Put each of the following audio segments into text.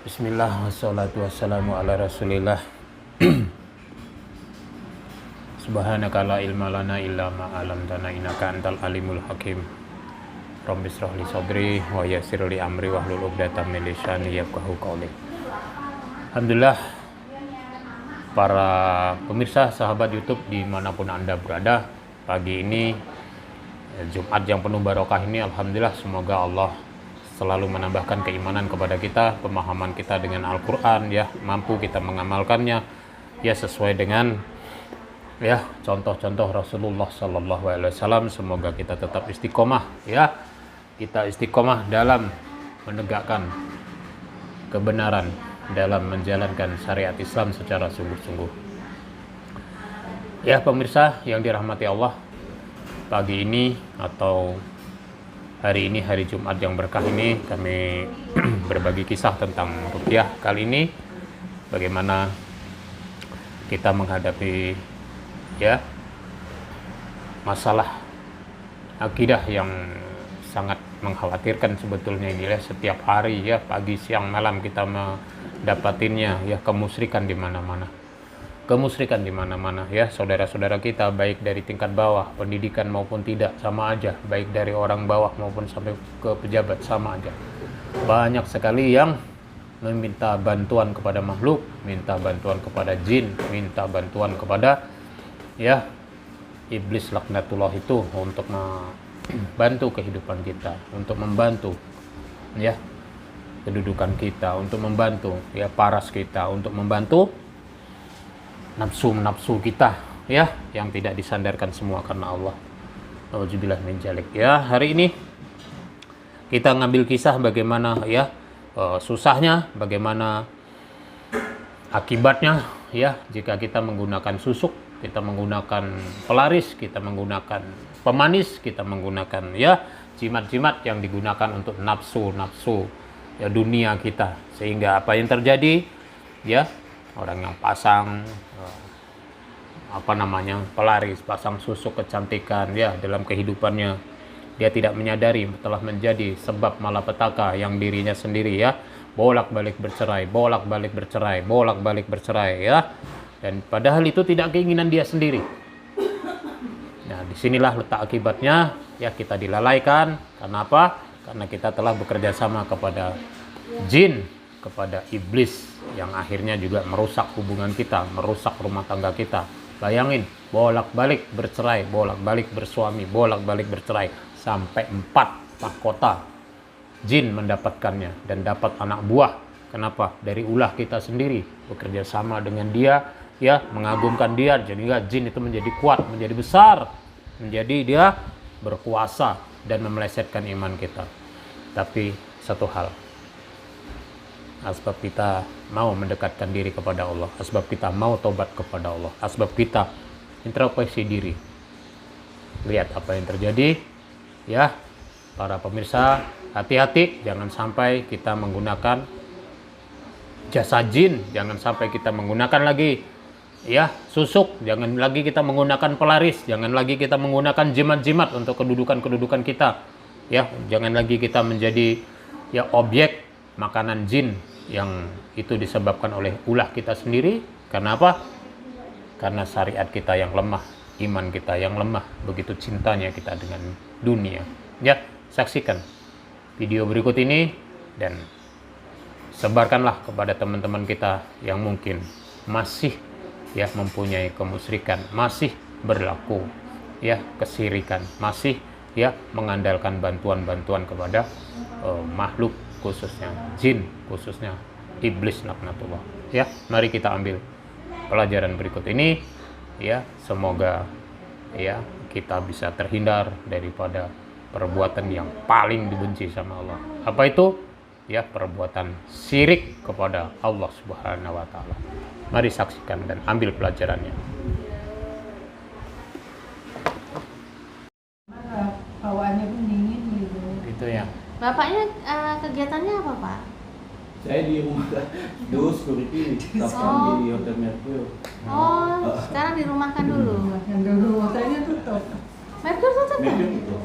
Bismillah, wassalatu wassalamu ala rasulillah. Subhanaka la ilma lana illa ma 'allamtana innaka antal alimul hakim. Rabbi shrah li sadri wa yassir li amri wahlul 'uqdatam min lisani yafqahu qawli. Alhamdulillah, para pemirsa sahabat YouTube dimanapun Anda berada, pagi ini Jumat yang penuh barokah ini, alhamdulillah, semoga Allah selalu menambahkan keimanan kepada kita, pemahaman kita dengan Al-Quran, ya, mampu kita mengamalkannya, ya, sesuai dengan, ya, contoh-contoh Rasulullah Sallallahu Alaihi Wasallam. Semoga kita tetap istiqomah, ya, kita istiqomah dalam menegakkan kebenaran, dalam menjalankan syariat Islam secara sungguh-sungguh. Ya, pemirsa yang dirahmati Allah, pagi ini atau hari ini, hari Jumat yang berkah ini, kami berbagi kisah tentang ruqyah. Kali ini bagaimana kita menghadapi, ya, masalah akidah yang sangat mengkhawatirkan sebetulnya ini, ya, setiap hari, ya, pagi, siang, malam kita mendapatinya, ya, kemusyrikan di mana-mana. Kemusyrikan di mana-mana, ya, saudara-saudara kita, baik dari tingkat bawah, pendidikan maupun tidak, sama aja, baik dari orang bawah maupun sampai ke pejabat, sama aja. Banyak sekali yang meminta bantuan kepada makhluk, minta bantuan kepada jin, minta bantuan kepada, ya, iblis laknatullah itu untuk membantu kehidupan kita, untuk membantu, ya, kedudukan kita, untuk membantu, ya, paras kita, untuk membantu nafsu kita, ya, yang tidak disandarkan semua karena Allah. Auzubillah min dzalik. Ya, hari ini kita ngambil kisah bagaimana, ya, susahnya, bagaimana akibatnya, ya, jika kita menggunakan susuk, kita menggunakan pelaris, kita menggunakan pemanis, kita menggunakan, ya, jimat-jimat yang digunakan untuk nafsu, ya, dunia kita, sehingga apa yang terjadi, ya, orang yang pasang pelaris, pasang susuk kecantikan, ya, dalam kehidupannya dia tidak menyadari telah menjadi sebab malapetaka yang dirinya sendiri, ya, bolak-balik bercerai, ya, dan padahal itu tidak keinginan dia sendiri. Nah, disinilah letak akibatnya, ya, kita dilalaikan. Kenapa? Karena kita telah bekerja sama kepada jin, kepada iblis, yang akhirnya juga merusak hubungan kita, merusak rumah tangga kita. Bayangin, bolak-balik bercerai, bolak-balik bersuami, bolak-balik bercerai, sampai 4 mahkota jin mendapatkannya dan dapat anak buah. Kenapa? Dari ulah kita sendiri, bekerja sama dengan dia, ya, mengagumkan dia, sehingga jin itu menjadi kuat, menjadi besar, menjadi dia berkuasa dan memelesetkan iman kita. Tapi satu hal, asbab kita mau mendekatkan diri kepada Allah, asbab kita mau tobat kepada Allah, asbab kita introspeksi diri, lihat apa yang terjadi, ya, para pemirsa, hati-hati, jangan sampai kita menggunakan jasa jin, jangan sampai kita menggunakan lagi, ya, susuk, jangan lagi kita menggunakan pelaris, jangan lagi kita menggunakan jimat-jimat untuk kedudukan kita, ya, jangan lagi kita menjadi, ya, objek makanan jin yang itu disebabkan oleh ulah kita sendiri. Karena apa? Karena syariat kita yang lemah, iman kita yang lemah, begitu cintanya kita dengan dunia. Ya, saksikan video berikut ini dan sebarkanlah kepada teman-teman kita yang mungkin masih, ya, mempunyai kemusyrikan, masih berlaku, ya, kesirikan, masih, ya, mengandalkan bantuan-bantuan kepada makhluk, khususnya jin, khususnya iblis laknatullah. Ya, mari kita ambil pelajaran berikut ini, ya, semoga, ya, kita bisa terhindar daripada perbuatan yang paling dibenci sama Allah. Apa itu? Ya, perbuatan syirik kepada Allah Subhanahu wa taala. Mari saksikan dan ambil pelajarannya. Bawaannya pun dingin gitu. Itu ya. Bapaknya kegiatannya apa, Pak? Saya di rumah dus kuriti kapan di Hotel Merkur. Sekarang dirumahkan dulu. Makan dulu, hotelnya tutup. Merkur tutup ya? Merkur itu.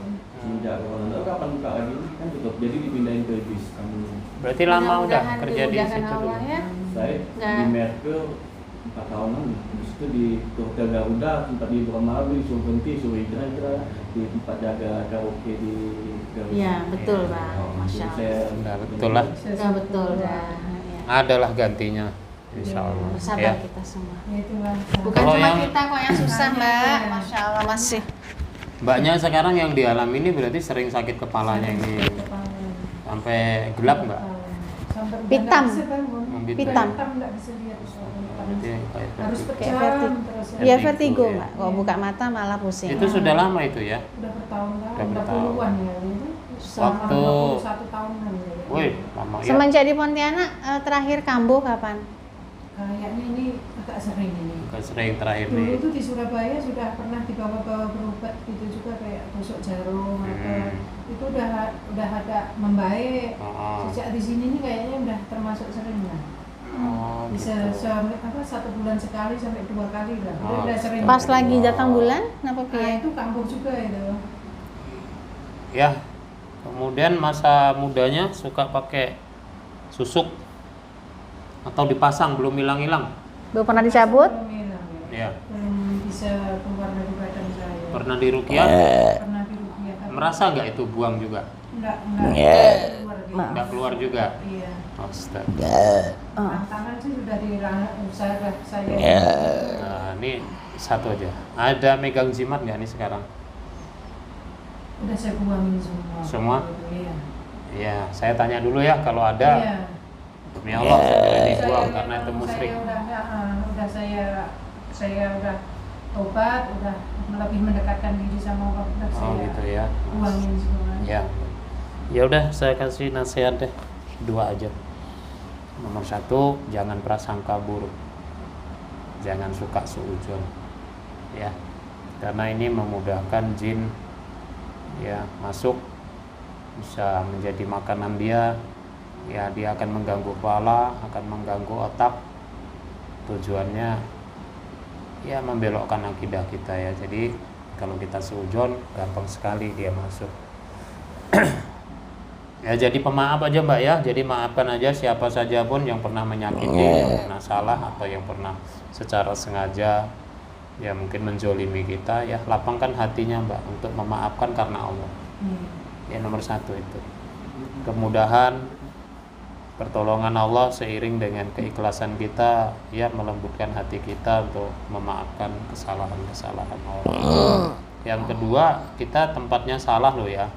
ngajak ke Ronaldo kapan buka lagi kan tutup, jadi dipindahin ke bis kamu. Berarti lama udah Mudah-mudahan kerja di dimudahkan situ dulu. Allah ya. Saya Nggak. di Merkel 4 tahunan, habis itu di Hotel Garuda tempat di malam disuruh berhenti, suruh istirahat di tempat jaga karaoke di Garuda. Iya, betul, Bang. Jadi Masya Allah. saya Nah, betul lah. Ya, betul dah. Ya. Adalah gantinya, insya Allah. Bersabar Ya. kita semua. Ya itulah. Bukan Kalau cuma yang- kita kok yang susah, Mbak. Masya Allah masih. Mbaknya sekarang yang dialami ini berarti sering sakit kepalanya ini sampai gelap nggak? Sampai udah Pitam. nggak bisa bangun. Pitam. Pitam nggak bisa lihat. Berarti kayak Harus vertigo. Kayak pecah vertigo. terus. Iya Vertigo, vertigo, ya. Mbak. Kalau buka mata malah pusing. Itu sudah lama itu ya? Udah bertahun-tahun, Udah udah bertahun. puluhan ya itu. Waktu- 21 tahunan ya. Woi, lama ya. Semenjak di Pontianak terakhir kambuh kapan? Kayaknya ini agak sering ini. Bukan sering terakhir Dulu nih. itu di Surabaya sudah pernah dibawa-bawa berobat gitu juga kayak tusuk jarum apa. Itu udah ada membaik. Oh, Sejak di sini nih kayaknya udah termasuk sering lah. oh, Bisa gitu. sampai 1 bulan sekali sampai 2 kali lah. Itu Oh, udah sering. Pas lagi datang bulan, kenapa Nah, piye? itu kambuh juga itu. Ya, kemudian masa mudanya suka pakai susuk atau dipasang belum hilang-hilang. Belum pernah dicabut? Belum hilang, ya. Ya, Belum bisa keluar dari badan saya. pernah diruqyah. Pernah diruqyah. tapi Merasa nggak itu buang juga? Enggak keluar gitu. Nggak keluar juga. Iya. Astaga. Tantangan sih sudah saya. Nah, ini satu aja. Ada megang jimat nggak nih sekarang? Udah saya buangin semua. Semua? Iya. Iya, saya tanya dulu ya kalau ada. Iya. Demi Allah segera dibuang Saya karena itu memang musyrik. udah saya udah tobat, udah lebih mendekatkan diri sama Allah. Udah Oh saya gitu ya. buangin semua. Ya. Ya udah saya kasih nasihat deh. 2 aja. Nomor 1, jangan prasangka buruk. Jangan suka suudzon. Ya. Karena ini memudahkan jin ya masuk, bisa menjadi makanan dia. Ya, dia akan mengganggu kepala, akan mengganggu otak. Tujuannya ya membelokkan akidah kita ya. Jadi kalau kita suudzon gampang sekali dia masuk. Ya jadi pemaaf aja Mbak ya. Jadi maafkan aja siapa saja pun yang pernah menyakiti, yang pernah salah atau yang pernah secara sengaja ya mungkin menzolimi kita ya. Lapangkan hatinya Mbak untuk memaafkan karena Allah. Ya nomor 1 itu. Kemudahan pertolongan Allah seiring dengan keikhlasan kita ya melembutkan hati kita untuk memaafkan kesalahan-kesalahan orang. Yang kedua, kita tempatnya salah loh ya.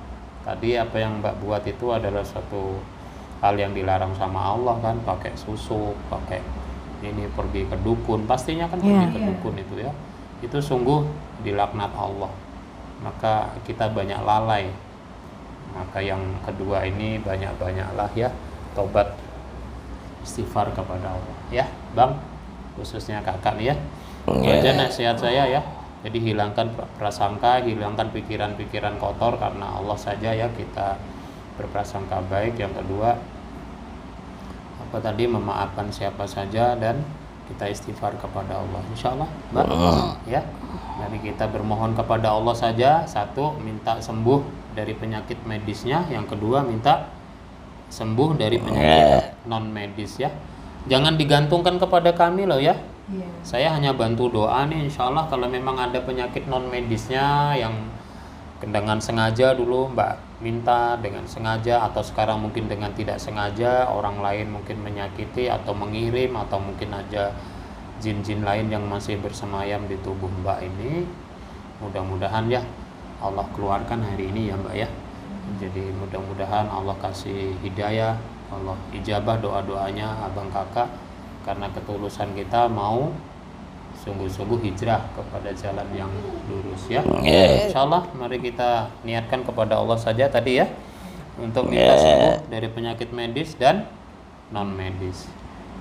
Tadi apa yang Mbak buat itu adalah suatu hal yang dilarang sama Allah kan, pakai susuk, pakai ini pergi ke dukun, pastinya kan pergi ke dukun itu ya. Itu sungguh dilaknat Allah. Maka kita banyak lalai. Maka yang kedua ini banyak-banyaklah ya tobat istighfar kepada Allah ya Bang, khususnya kakak nih ya. Itu aja nasihat saya ya. Jadi hilangkan prasangka, hilangkan pikiran-pikiran kotor karena Allah saja ya kita berprasangka baik. Yang kedua apa tadi, memaafkan siapa saja dan kita istighfar kepada Allah insyaallah Mbak ya. Jadi kita bermohon kepada Allah saja. 1, minta sembuh dari penyakit medisnya. Yang kedua minta sembuh dari penyakit non medis ya. Jangan digantungkan kepada kami loh ya. Iya. Saya hanya bantu doa nih, insya Allah kalau memang ada penyakit non medisnya yang dengan sengaja dulu Mbak minta dengan sengaja, atau sekarang mungkin dengan tidak sengaja orang lain mungkin menyakiti atau mengirim, atau mungkin aja jin-jin lain yang masih bersemayam di tubuh Mbak ini, mudah-mudahan ya Allah keluarkan hari ini ya Mbak ya. Jadi mudah-mudahan Allah kasih hidayah, Allah ijabah doa-doanya abang kakak, karena ketulusan kita mau sungguh-sungguh hijrah kepada jalan yang lurus ya. Insyaallah mari kita niatkan kepada Allah saja tadi ya, untuk minta sembuh dari penyakit medis dan non medis.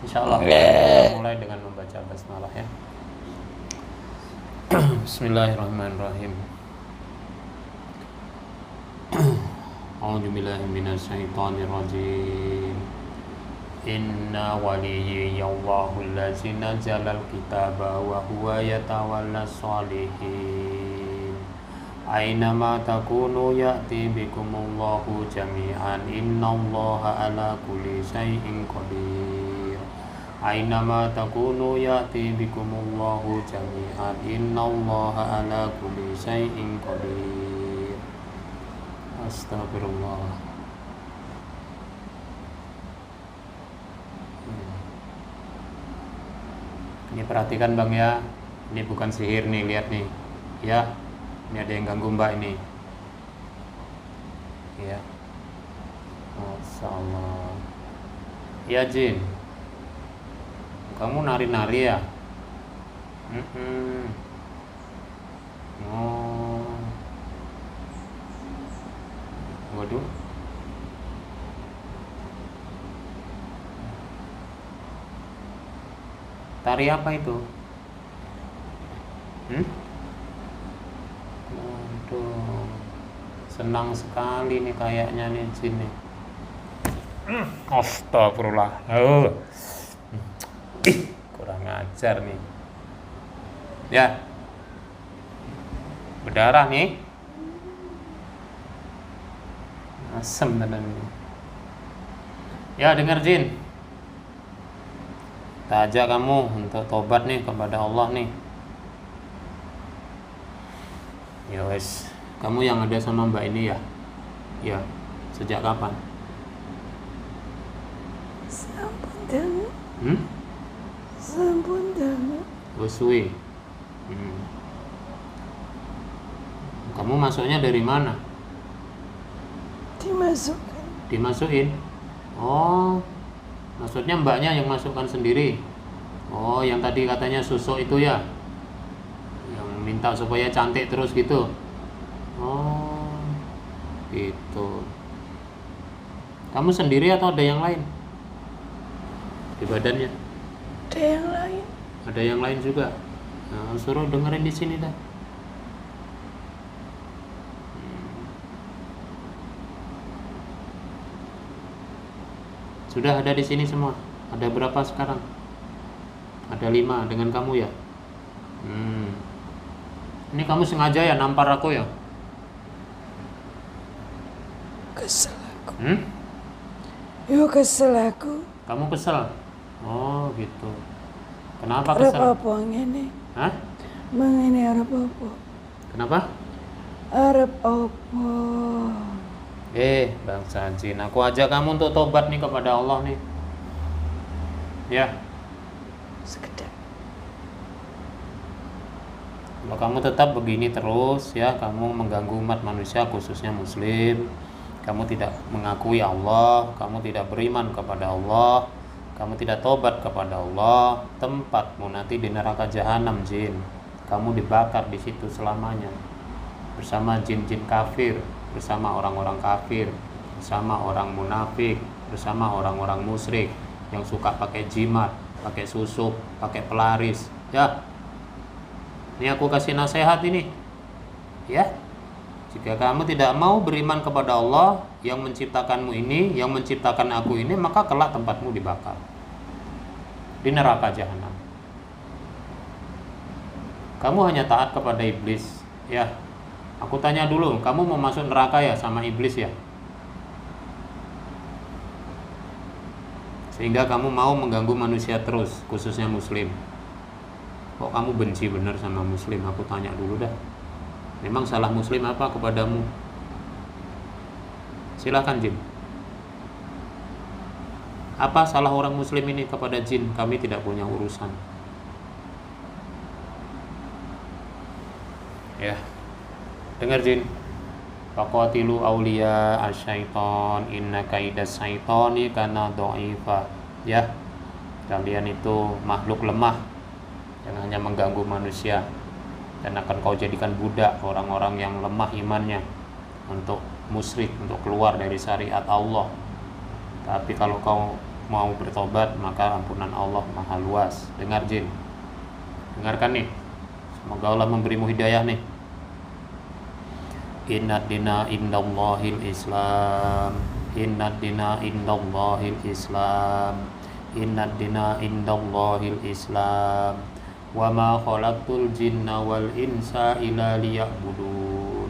Insyaallah kita mulai dengan membaca basmalah ya. Bismillahirrahmanirrahim. A'udzubillahi minasyaitonirrajim. Inna waliyallahu allazi nazzalal kitaba wa huwa yatawallas sholihin Ainama takunu ya'ti bikumullahu jami'an innallaha ala kulli syai'in qadir. Ainama takunu ya'ti bikumullahu jami'an innallaha ala kulli syai'in qadir. Astagfirullah. Ini perhatikan Bang ya. Ini bukan sihir nih, lihat nih. Ya. Ini ada yang ganggu Mbak ini. Ya. Masyaallah. Ya Jin. Kamu nari-nari ya? Oh. Waduh. Tari apa itu? Waduh. Senang sekali nih kayaknya nih Jin nih. Astagfirullah. Kurang ajar nih. Ya. Berdarah nih. Asem tenan ini. Ya, dengar Jin. Kita ajak kamu untuk tobat nih kepada Allah nih. Ya wes, kamu yang ada sama Mbak ini ya? Ya, sejak kapan? Sampun Wes suwe. Kamu masuknya dari mana? Dimasukin? Oh, maksudnya mbaknya yang masukkan sendiri. Oh, yang tadi katanya susuk itu ya? Yang minta supaya cantik terus gitu. Oh, gitu. Kamu sendiri atau ada yang lain? Di badannya? ada yang lain. Ada yang lain juga. Nah, suruh dengerin di sini dah. Sudah ada di sini semua. Ada berapa sekarang? Ada 5 dengan kamu ya? Ini kamu sengaja ya nampar aku ya? Kesel aku. Kesel aku. Kamu kesel? Oh gitu. Kenapa Arep kesel? apa ngene? Hah? Mengene arep apa? Kenapa? Arep apa? Bangsa Jin, aku ajak kamu untuk tobat nih kepada Allah nih. Ya. Sekedar. Kalau kamu tetap begini terus ya, kamu mengganggu umat manusia khususnya muslim, kamu tidak mengakui Allah, kamu tidak beriman kepada Allah, kamu tidak tobat kepada Allah, tempatmu nanti di neraka jahanam Jin. Kamu dibakar di situ selamanya bersama jin-jin kafir, bersama orang-orang kafir, bersama orang munafik, bersama orang-orang musyrik yang suka pakai jimat, pakai susuk, pakai pelaris. Ya. Ini aku kasih nasihat ini. Ya. Jika kamu tidak mau beriman kepada Allah yang menciptakanmu ini, yang menciptakan aku ini, maka kelak tempatmu dibakar di neraka jahanam. Kamu hanya taat kepada iblis, ya. Aku tanya dulu, kamu mau masuk neraka ya sama iblis ya? Sehingga kamu mau mengganggu manusia terus, khususnya muslim. Kok kamu benci benar sama muslim? Aku tanya dulu dah. Memang salah muslim apa kepadamu? Silakan Jin. Apa salah orang muslim ini kepada jin? Kami tidak punya urusan. Ya. Dengar Jin. Faqatilu awliya asyaiton inna kaidas syaitoni kana dha'ifa. Ya. Kalian itu makhluk lemah yang hanya mengganggu manusia, dan akan kau jadikan budak orang-orang yang lemah imannya untuk musyrik, untuk keluar dari syariat Allah. Tapi kalau kau mau bertobat, maka ampunan Allah maha luas. Dengar Jin. Dengarkan nih. Semoga Allah memberimu hidayah nih. Inna dina indallahil Islam. Inna dina indallahil Islam. Inna dina indallahil Islam. Wa ma khalaqtul jinna wal insa illa liya'budun.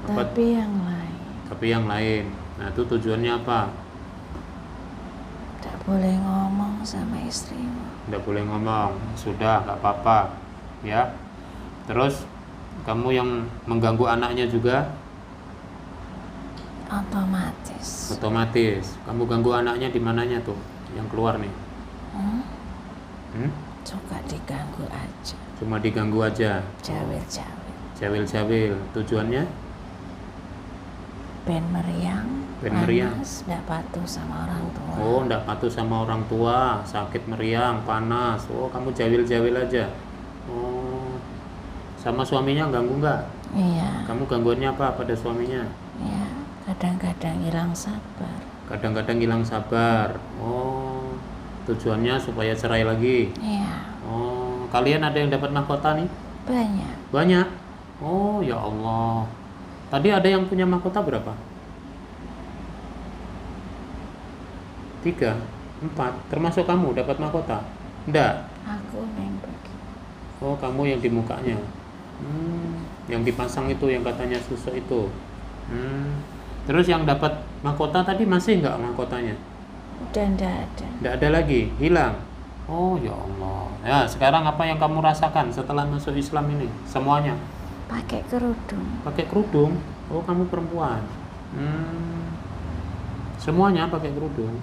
Apa? Tapi yang lain Tapi yang lain. Nah, itu tujuannya apa? tidak boleh ngomong sama istrimu. Nggak boleh ngomong. Sudah, nggak apa-apa. Ya. Terus kamu yang mengganggu anaknya juga Otomatis. otomatis. Kamu ganggu anaknya di mananya tuh? Yang keluar nih. Hmm? Suka diganggu aja. Cuma diganggu aja. Jawil-jawil. Jawil-jawil. Tujuannya? Ben meriang. Ben meriang. Panas, tidak patuh sama orang tua. Oh, nggak patuh sama orang tua, sakit meriang, panas. Oh, kamu jawil-jawil aja. Oh, sama suaminya ganggu nggak? Iya. Kamu gangguannya apa pada suaminya? Iya. Kadang-kadang hilang sabar. Kadang-kadang hilang sabar. Oh, tujuannya supaya cerai lagi. Iya. Oh, kalian ada yang dapat mahkota nih? Banyak. Banyak. Oh, ya Allah. Tadi ada yang punya mahkota berapa? 3, 4. Termasuk kamu dapat mahkota? Enggak. Aku yang pergi. Oh, kamu yang di mukanya. Yang dipasang itu, yang katanya susuk itu. Terus yang dapat mahkota tadi masih enggak mahkotanya? Udah ndak ada. Enggak ada lagi, hilang. Oh, ya Allah. Ya, sekarang apa yang kamu rasakan setelah masuk Islam ini? Semuanya Pakai kerudung. pakai kerudung. Oh, kamu perempuan. Semuanya pakai kerudung.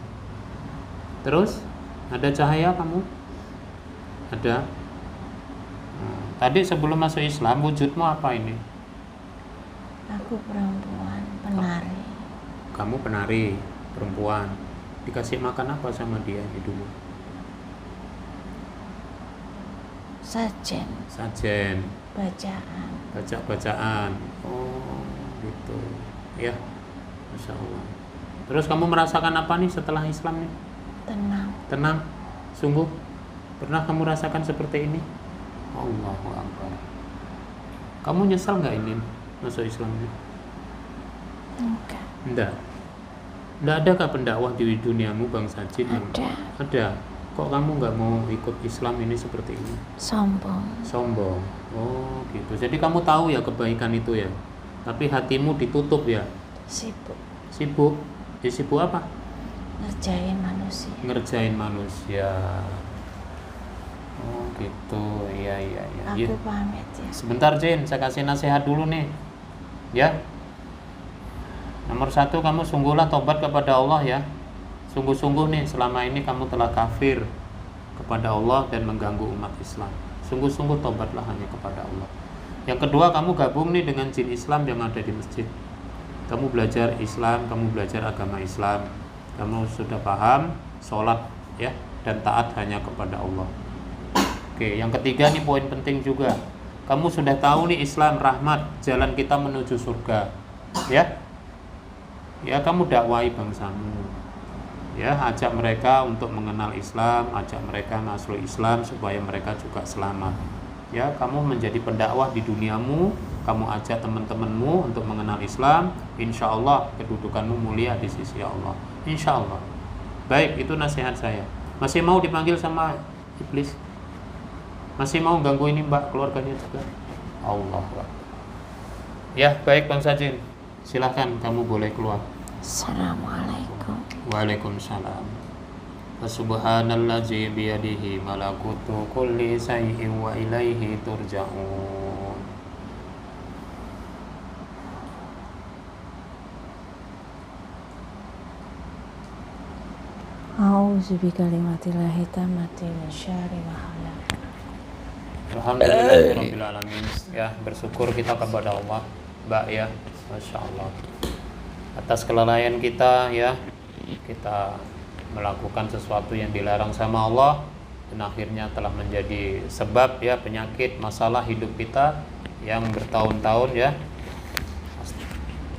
Terus ada cahaya kamu? Ada. Tadi sebelum masuk Islam wujudmu apa ini? Aku perempuan, penari. Kamu penari, perempuan. Dikasih makan apa sama dia ini dulu? Sajen, Sajen, bacaan. bacaan. Oh, gitu. Ya, Masya Allah. Terus kamu merasakan apa nih setelah Islam nih? Tenang. Tenang, sungguh. Pernah kamu rasakan seperti ini? Allahu Akbar. Kamu nyesal nggak ini masuk Islam ini? Enggak. Enggak. Enggak ada kah pendakwah di duniamu Bang Sajid? Ada. Ada. Kok kamu nggak mau ikut Islam ini seperti ini? Sombong. Sombong. Oh, gitu. Jadi kamu tahu ya kebaikan itu ya. Tapi hatimu ditutup ya. Sibuk. Sibuk. Sibuk apa? Ngerjain manusia. Ngerjain manusia. Oh, gitu. Iya. Aku pamit ya. Sebentar Jin, saya kasih nasihat dulu nih. Ya. Nomor 1, kamu sungguhlah tobat kepada Allah ya. Sungguh-sungguh nih selama ini kamu telah kafir kepada Allah dan mengganggu umat Islam. Sungguh-sungguh tobatlah hanya kepada Allah. Yang kedua, kamu gabung nih dengan jin Islam yang ada di masjid. Kamu belajar Islam, kamu belajar agama Islam. Kamu sudah paham sholat ya dan taat hanya kepada Allah. Oke, yang ketiga nih poin penting juga. Kamu sudah tahu nih Islam rahmat, jalan kita menuju surga. Ya. Ya, kamu dakwai bangsamu. Ya, ajak mereka untuk mengenal Islam, ajak mereka masuk Islam supaya mereka juga selamat. Ya, kamu menjadi pendakwah di duniamu, kamu ajak teman-temanmu untuk mengenal Islam, insya Allah kedudukanmu mulia di sisi Allah. Insya Allah. Baik, itu nasihat saya. Masih mau dipanggil sama iblis? Masih mau ganggu ini mbak keluarganya juga? Allah. Ya, baik Bang Sajin. Silahkan kamu boleh keluar. Assalamualaikum. Waalaikumsalam. Subhanallazi biyadihi malakutu kulli syai'in wa ilaihi turja'un. A'udzu bikalimatillahi tammati min syarri ma khalaq. Alhamdulillahirabbil alamin. Ya, bersyukur kita kepada Allah, Mbak ya. Masya Allah. Atas kelalaian kita ya, kita melakukan sesuatu yang dilarang sama Allah dan akhirnya telah menjadi sebab ya penyakit masalah hidup kita yang bertahun-tahun ya.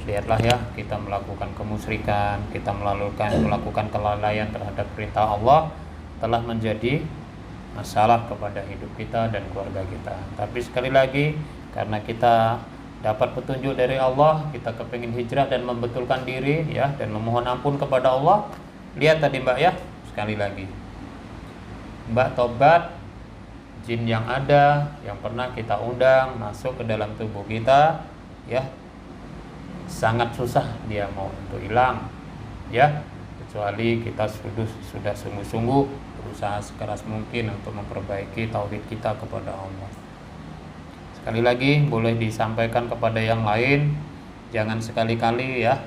Lihatlah ya, kita melakukan kemusyrikan, kita melakukan kelalaian terhadap perintah Allah telah menjadi masalah kepada hidup kita dan keluarga kita. Tapi sekali lagi, karena kita dapat petunjuk dari Allah, kita kepingin hijrah dan membetulkan diri ya, dan memohon ampun kepada Allah. Lihat tadi Mbak ya, sekali lagi Mbak tobat, jin yang ada yang pernah kita undang masuk ke dalam tubuh kita ya, sangat susah dia mau untuk hilang, ya, kecuali kita sudah sungguh-sungguh berusaha sekeras mungkin untuk memperbaiki tauhid kita kepada Allah. Sekali lagi boleh disampaikan kepada yang lain, jangan sekali-kali ya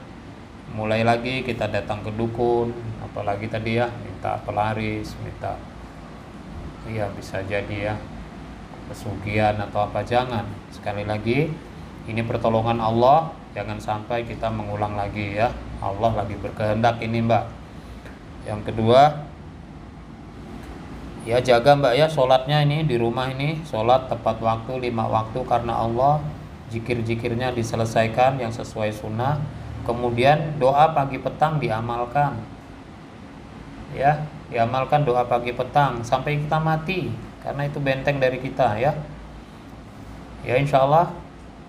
mulai lagi kita datang ke dukun, apalagi tadi ya minta pelaris, minta ya bisa jadi ya pesugihan atau apa. Jangan, sekali lagi ini pertolongan Allah, jangan sampai kita mengulang lagi ya. Allah lagi berkehendak ini Mbak. Yang kedua ya jaga Mbak ya sholatnya ini di rumah ini, sholat tepat waktu 5 waktu karena Allah, zikir-zikirnya diselesaikan yang sesuai sunnah, kemudian doa pagi petang diamalkan ya, diamalkan doa pagi petang sampai kita mati, karena itu benteng dari kita ya. Ya insya Allah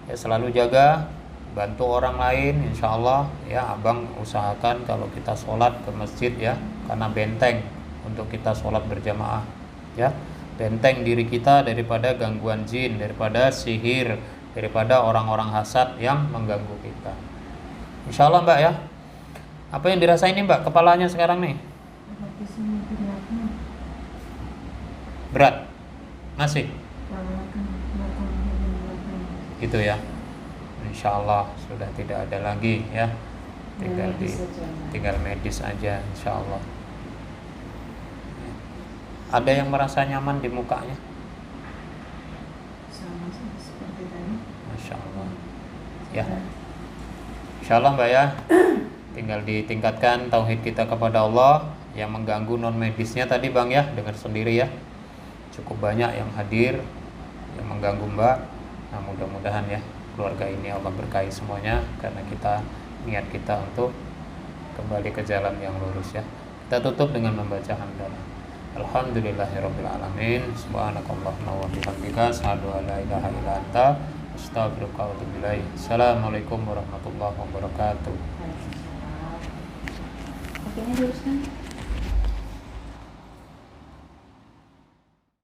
ya selalu jaga, bantu orang lain insya Allah ya. Abang usahakan kalau kita sholat ke masjid ya, karena benteng untuk kita sholat berjamaah ya, benteng diri kita daripada gangguan jin, daripada sihir, daripada orang-orang hasad yang mengganggu kita. Insya Allah Mbak ya. Apa yang dirasain nih Mbak kepalanya sekarang nih? Di sini di belakang. Berat? Masih? Belakang. Gitu ya. Insya Allah sudah tidak ada lagi ya, tinggal medis aja insya Allah. Ada yang merasa nyaman di mukanya? Sama seperti tadi. Masya Allah ya. Insya Allah Mbak ya, tinggal ditingkatkan tauhid kita kepada Allah. Yang mengganggu non medisnya tadi Bang ya, dengar sendiri ya, cukup banyak yang hadir yang mengganggu Mbak. Nah mudah-mudahan ya keluarga ini Allah berkahi semuanya, karena kita niat kita untuk kembali ke jalan yang lurus ya. Kita tutup dengan membaca hamdalah. Alhamdulillahirabbil alamin. Subhanakallahumma wa bihamdika asyhadu an la ilaha illa anta astaghfiruka wa atubu ilaik. Assalamualaikum warahmatullahi wabarakatuh. Oke, luruskan.